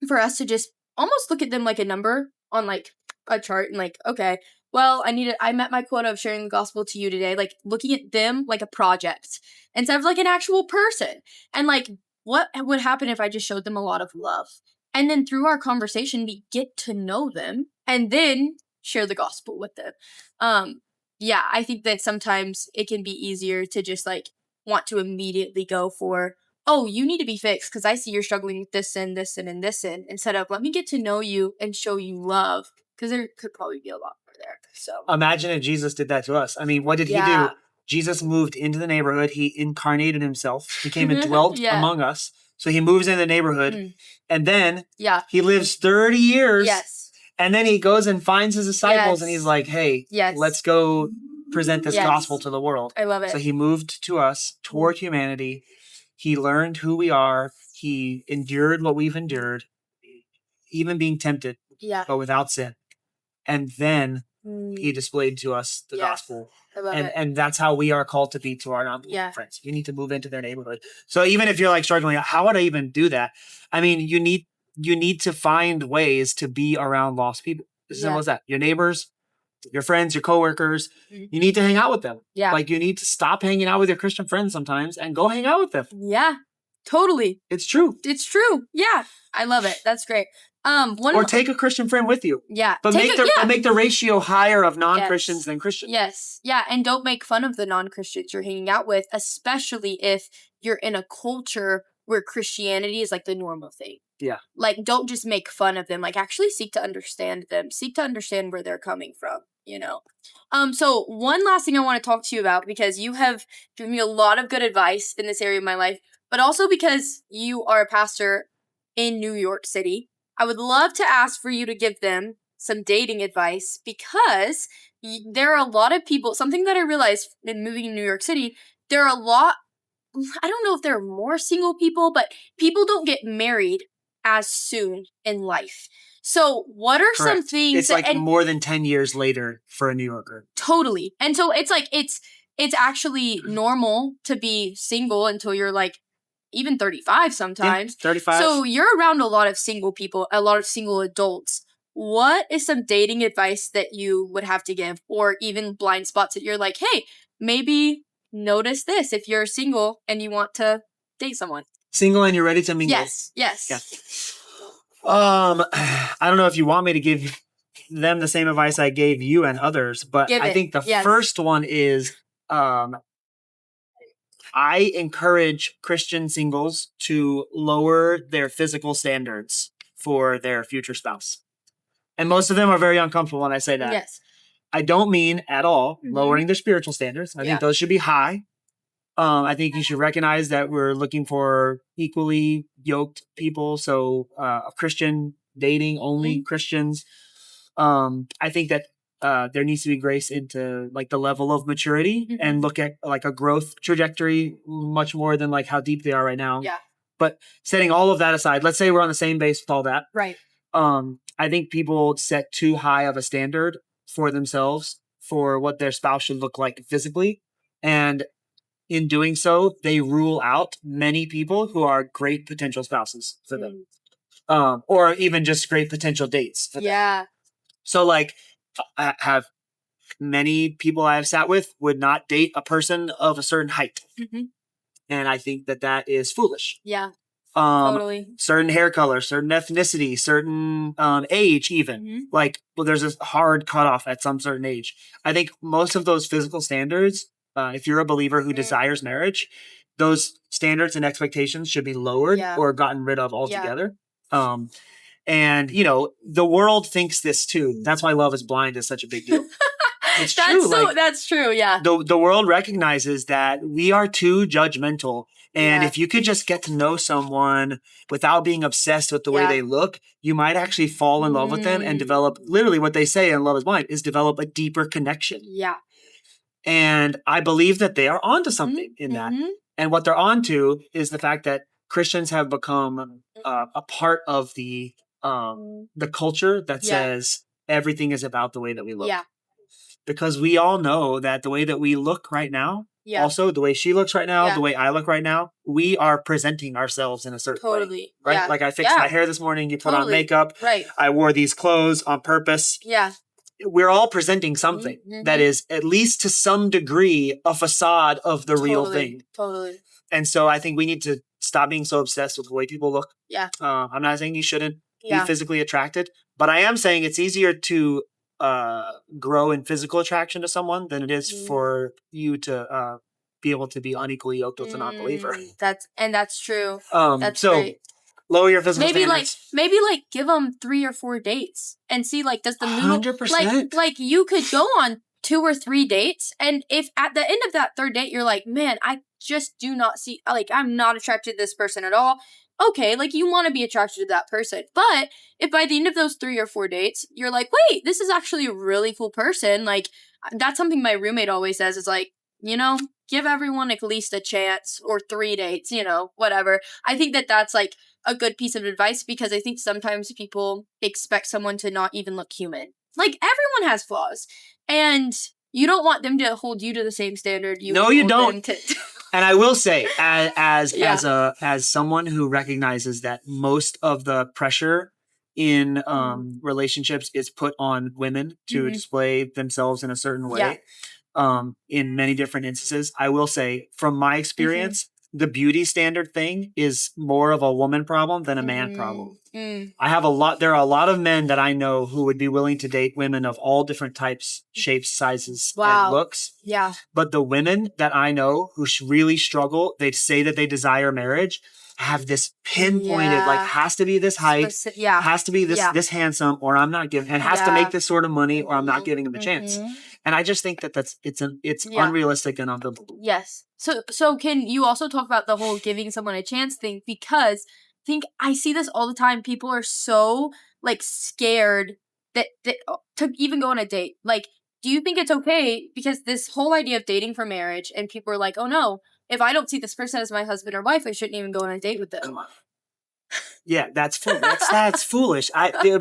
for us to just almost look at them like a number on like a chart, and like, okay, well, I met my quota of sharing the gospel to you today. Like, looking at them like a project instead of like an actual person. And like, what would happen if I just showed them a lot of love? And then through our conversation, we get to know them and then share the gospel with them. I think that sometimes it can be easier to just like want to immediately go for, oh, you need to be fixed because I see you're struggling with this and this and this, and instead of let me get to know you and show you love, because there could probably be a lot more there. So imagine if Jesus did that to us. I mean, what did he do? Jesus moved into the neighborhood. He incarnated himself. He came and dwelt among us. So he moves into the neighborhood, and then he lives 30 years. Yes. And then he goes and finds his disciples, and he's like, hey, let's go present this gospel to the world. I love it. So he moved to us, toward humanity. He learned who we are. He endured what we've endured, even being tempted, but without sin. And then he displayed to us the gospel. I love it. And that's how we are called to be to our non-believer friends. You need to move into their neighborhood. So even if you're like struggling, how would I even do that? I mean, you need to find ways to be around lost people. As simple as that. Your neighbors, your friends, your coworkers, you need to hang out with them. Yeah. Like, you need to stop hanging out with your Christian friends sometimes and go hang out with them. Yeah, totally. It's true. It's true. Yeah. I love it. That's great. Or take a Christian friend with you. Yeah. But make the ratio higher of non-Christians than Christians. Yes. Yeah. And don't make fun of the non-Christians you're hanging out with, especially if you're in a culture where Christianity is like the normal thing. Yeah. Like, don't just make fun of them. Like, actually seek to understand them. Seek to understand where they're coming from. you know. So one last thing I want to talk to you about, because you have given me a lot of good advice in this area of my life, but also because you are a pastor in New York City. I would love to ask for you to give them some dating advice, because there are a lot of people, something that I realized in moving to New York City, there are a lot, I don't know if there are more single people, but people don't get married as soon in life. So what are some Correct. things It's like more than 10 years later for a New Yorker. Totally. And so it's like it's actually normal to be single until you're like even 35 sometimes. Yeah, 35. So you're around a lot of single people, a lot of single adults. What is some dating advice that you would have to give, or even blind spots that you're like, hey, maybe notice this if you're single and you want to date someone? Single and you're ready to mingle. Yes. I don't know if you want me to give them the same advice I gave you and others, but I think the first one is I encourage Christian singles to lower their physical standards for their future spouse. And most of them are very uncomfortable when I say that. Yes. I don't mean at all lowering their spiritual standards. I think those should be high. I think you should recognize that we're looking for equally yoked people. So a Christian dating only Christians. I think that there needs to be grace into like the level of maturity and look at like a growth trajectory much more than like how deep they are right now. Yeah. But setting all of that aside, let's say we're on the same base with all that. Right. I think people set too high of a standard for themselves for what their spouse should look like physically. And in doing so, they rule out many people who are great potential spouses for them. Or even just great potential dates for them. Yeah. So like I have many people I have sat with would not date a person of a certain height. And I think that that is foolish. Yeah. Totally. Certain hair color, certain ethnicity, certain age even. Like, well, there's a hard cutoff at some certain age. I think most of those physical standards, if you're a believer who desires marriage, those standards and expectations should be lowered or gotten rid of altogether. And, you know, the world thinks this too. That's why Love is Blind is such a big deal. It's true. That's true, yeah. The world recognizes that we are too judgmental. And if you could just get to know someone without being obsessed with the way they look, you might actually fall in love with them and develop, literally what they say in Love is Blind, is develop a deeper connection. Yeah. And I believe that they are onto something in that. And what they're onto is the fact that Christians have become a part of the culture that says everything is about the way that we look. Yeah. Because we all know that the way that we look right now, also the way she looks right now, the way I look right now, we are presenting ourselves in a certain way. Right? Yeah. Like I fixed my hair this morning, you put on makeup, right. I wore these clothes on purpose. Yeah. We're all presenting something that is at least to some degree a facade of the real thing. Totally. And so I think we need to stop being so obsessed with the way people look. Yeah. I'm not saying you shouldn't be physically attracted, but I am saying it's easier to grow in physical attraction to someone than it is for you to be able to be unequally yoked with a non-believer. That's true. That's so great. Lower your physical standards. Maybe give them 3 or 4 dates and see does the mood 100%. like you could go on 2 or 3 dates, and if at the end of that third date you're like, man, I just do not see, I'm not attracted to this person at all. Okay, you want to be attracted to that person. But if by the end of those 3 or 4 dates, you're like, wait, this is actually a really cool person. That's something my roommate always says is give everyone at least a chance, or 3 dates, whatever. I think that that's a good piece of advice, because I think sometimes people expect someone to not even look human. Everyone has flaws, and you don't want them to hold you to the same standard. You don't. And I will say, as someone who recognizes that most of the pressure in relationships is put on women to display themselves in a certain way, in many different instances, I will say, from my experience, the beauty standard thing is more of a woman problem than a man problem. There are a lot of men that I know who would be willing to date women of all different types, shapes, sizes, and looks. Yeah. But the women that I know who really struggle, they say that they desire marriage, have this pinpointed, like, has to be this height, has to be this handsome, or I'm not giving, and has to make this sort of money, or I'm not giving him a chance. And I just think that it's unrealistic and unbiblical. Yes. So can you also talk about the whole giving someone a chance thing? Because I see this all the time. People are so like scared that to even go on a date. Like, do you think it's okay? Because this whole idea of dating for marriage, and people are like, oh no, if I don't see this person as my husband or wife, I shouldn't even go on a date with them. Come on. Yeah, that's foolish.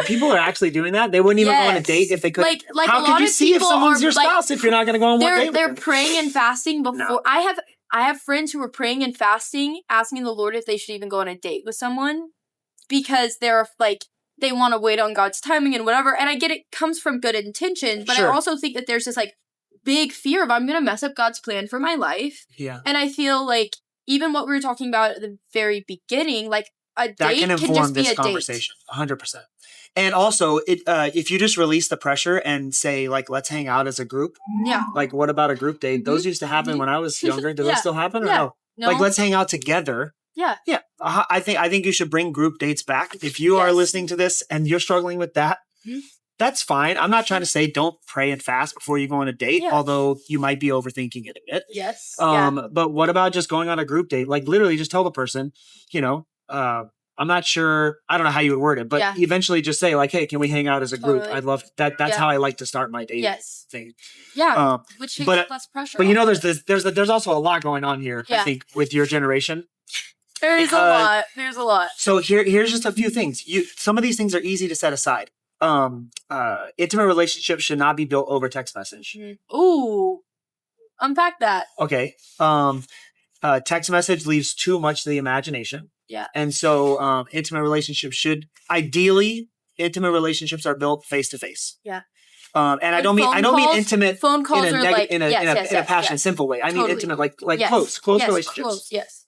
People are actually doing that. They wouldn't even go on a date if they could. Like how could you see if someone's your spouse if you're not going to go on one date with them? They're praying and fasting before. No. I have friends who are praying and fasting, asking the Lord if they should even go on a date with someone because they're like, they want to wait on God's timing and whatever. And I get it comes from good intentions, but I also think that there's this like big fear of I'm going to mess up God's plan for my life. Yeah. And I feel like even what we were talking about at the very beginning, like a date can just be a conversation, 100%. And also, if you just release the pressure and say, like, let's hang out as a group. Yeah. Like, what about a group date? Those used to happen when I was younger. Do those still happen or no? Like, let's hang out together. Yeah. Yeah. I think you should bring group dates back. If you are listening to this and you're struggling with that, that's fine. I'm not trying to say don't pray and fast before you go on a date, although you might be overthinking it a bit. Yes. But what about just going on a group date? Like, literally just tell the person, I'm not sure. I don't know how you would word it, but eventually just say like, "Hey, can we hang out as a group?" I'd love that. That's how I like to start my date thing. Yeah, which takes less pressure. But there's also a lot going on here. I think with your generation, there's a lot. There's a lot. So here's just a few things. Some of these things are easy to set aside. Intimate relationships should not be built over text message. Ooh, unpack that. Okay. Text message leaves too much to the imagination. Yeah. And so intimate relationships intimate relationships are built face to face. Yeah. And I don't mean intimate phone calls in a passionate, simple way. I mean intimate like close relationships. Close, yes.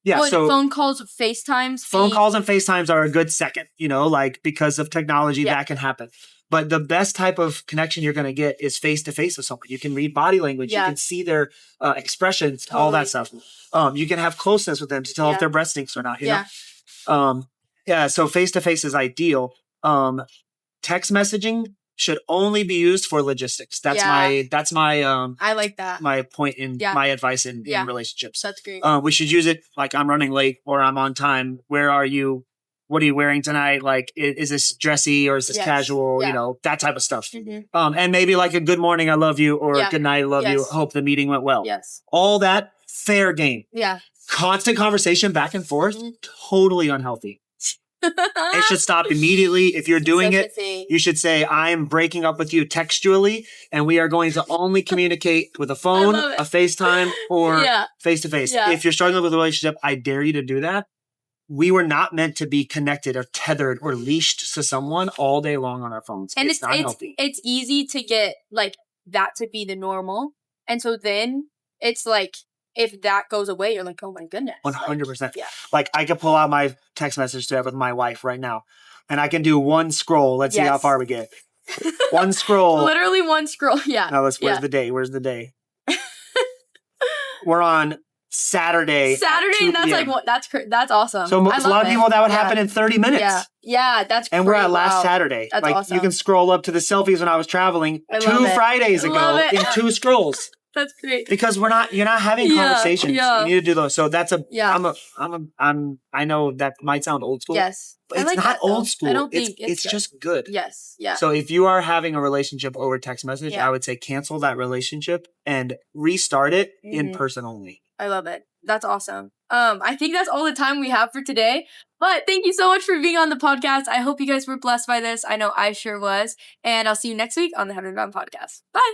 Yeah, so phone calls, FaceTimes. Phone calls and FaceTimes are a good second, like because of technology that can happen. But the best type of connection you're going to get is face to face with someone. You can read body language. You can see their expressions, all that stuff. You can have closeness with them to tell if their breast stinks or not. You know? So face to face is ideal. Text messaging should only be used for logistics. That's my I like that. My point in my advice in relationships. That's great. We should use it like I'm running late or I'm on time. Where are you? What are you wearing tonight? Like, is this dressy or is this casual? That type of stuff. And maybe like a good morning, I love you, or good night, I love you. Hope the meeting went well. Yes. All that fair game. Yeah. Constant conversation back and forth, totally unhealthy. It should stop immediately. If you're doing it, you should say, I'm breaking up with you textually, and we are going to only communicate with a phone, a FaceTime, or face-to-face. If you're struggling with a relationship, I dare you to do that. We were not meant to be connected or tethered or leashed to someone all day long on our phones. And it's not healthy. It's easy to get like that to be the normal. And so then it's like, if that goes away, you're like, oh my goodness. 100%. Like I could pull out my text message thread with my wife right now, and I can do one scroll. Let's see how far we get. One scroll. Literally one scroll. Yeah. Now where's the day? Where's the day? We're on Saturday, and that's like that's awesome. So a lot of people that would happen in 30 minutes. Yeah, that's and great. We're at last Saturday. That's awesome. You can scroll up to the selfies when I was traveling 2 Fridays ago in 2 scrolls. That's great. Because you're not having conversations. You need to do those. So that's I know that might sound old school. Yes. But it's not old school. I don't think it's just good. Yes. Yeah. So if you are having a relationship over text message, I would say cancel that relationship and restart it in person only. I love it. That's awesome. I think that's all the time we have for today. But thank you so much for being on the podcast. I hope you guys were blessed by this. I know I sure was. And I'll see you next week on the Heaven Bound podcast. Bye.